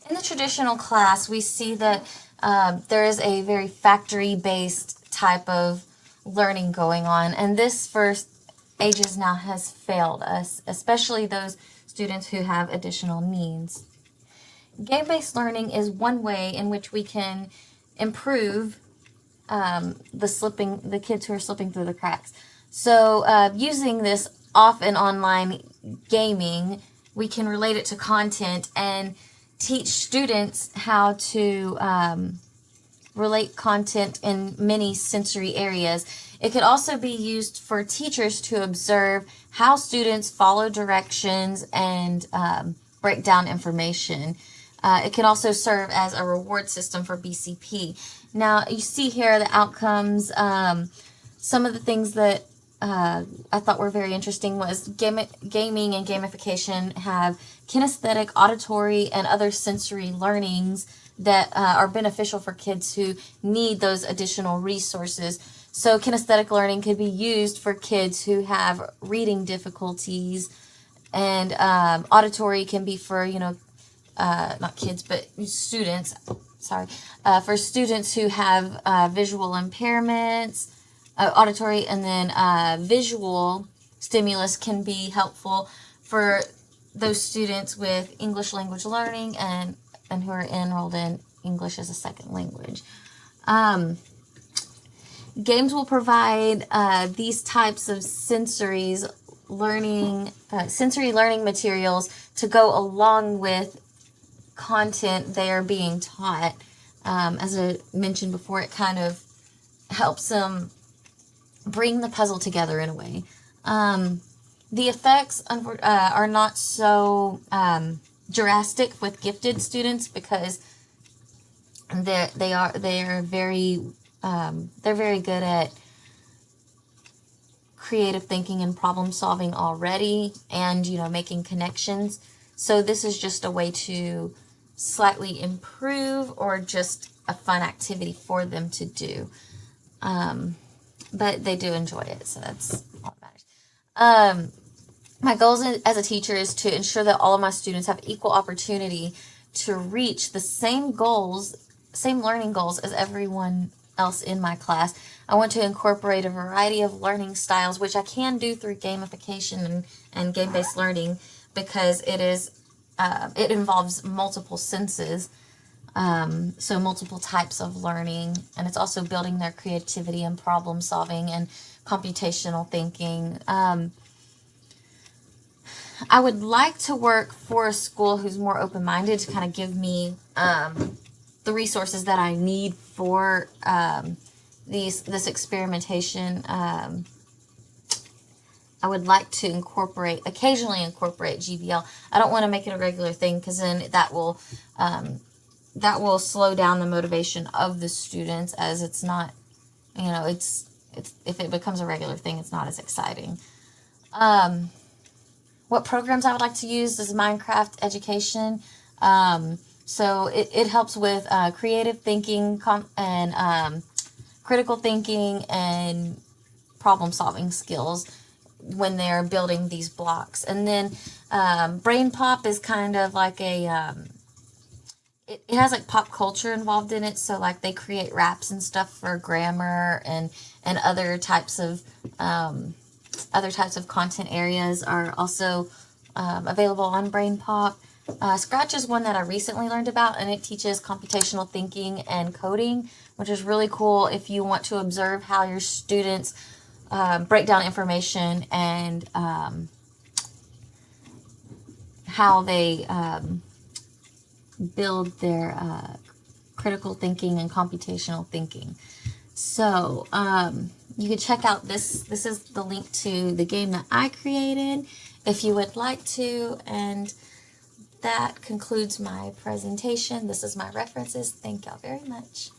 In the traditional class, we see that there is a very factory-based type of learning going on, and this for ages now has failed us, especially those students who have additional needs. Game-based learning is one way in which we can improve the kids who are slipping through the cracks. So using this off and online gaming, we can relate it to content and teach students how to relate content in many sensory areas. It could also be used for teachers to observe how students follow directions and break down information. It can also serve as a reward system for BCP. Now, you see here the outcomes. Some of the things that I thought were very interesting was gaming and gamification have kinesthetic, auditory, and other sensory learnings that are beneficial for kids who need those additional resources. So kinesthetic learning could be used for kids who have reading difficulties, and auditory can be for, not kids, but students, sorry, for students who have visual impairments, auditory, and then visual stimulus can be helpful for those students with English language learning and who are enrolled in English as a second language. Games will provide these types of sensory learning materials to go along with content they are being taught. As I mentioned before, it kind of helps them bring the puzzle together in a way. The effects are not so drastic with gifted students because they're very good at creative thinking and problem solving already, and making connections. So this is just a way to slightly improve or just a fun activity for them to do. But they do enjoy it, so that's all that matters. My goals as a teacher is to ensure that all of my students have equal opportunity to reach the same learning goals as everyone else in my class. I want to incorporate a variety of learning styles, which I can do through gamification and game-based learning, because it involves multiple senses, so multiple types of learning, and it's also building their creativity and problem solving and computational thinking. I would like to work for a school who's more open-minded to kind of give me the resources that I need for this experimentation. I would like to occasionally incorporate GBL. I don't want to make it a regular thing, because then that will slow down the motivation of the students, as it's not, if it becomes a regular thing, it's not as exciting. What programs I would like to use is Minecraft education. So it helps with creative thinking and critical thinking and problem solving skills when they're building these blocks. And then Brain Pop is kind of like it has like pop culture involved in it. So like they create raps and stuff for grammar, and other types of content areas are also available on Brain Pop. Scratch is one that I recently learned about, and it teaches computational thinking and coding, which is really cool if you want to observe how your students break down information and how they build their critical thinking and computational thinking. So you can check out this. This is the link to the game that I created if you would like to. And that concludes my presentation. This is my references. Thank y'all very much.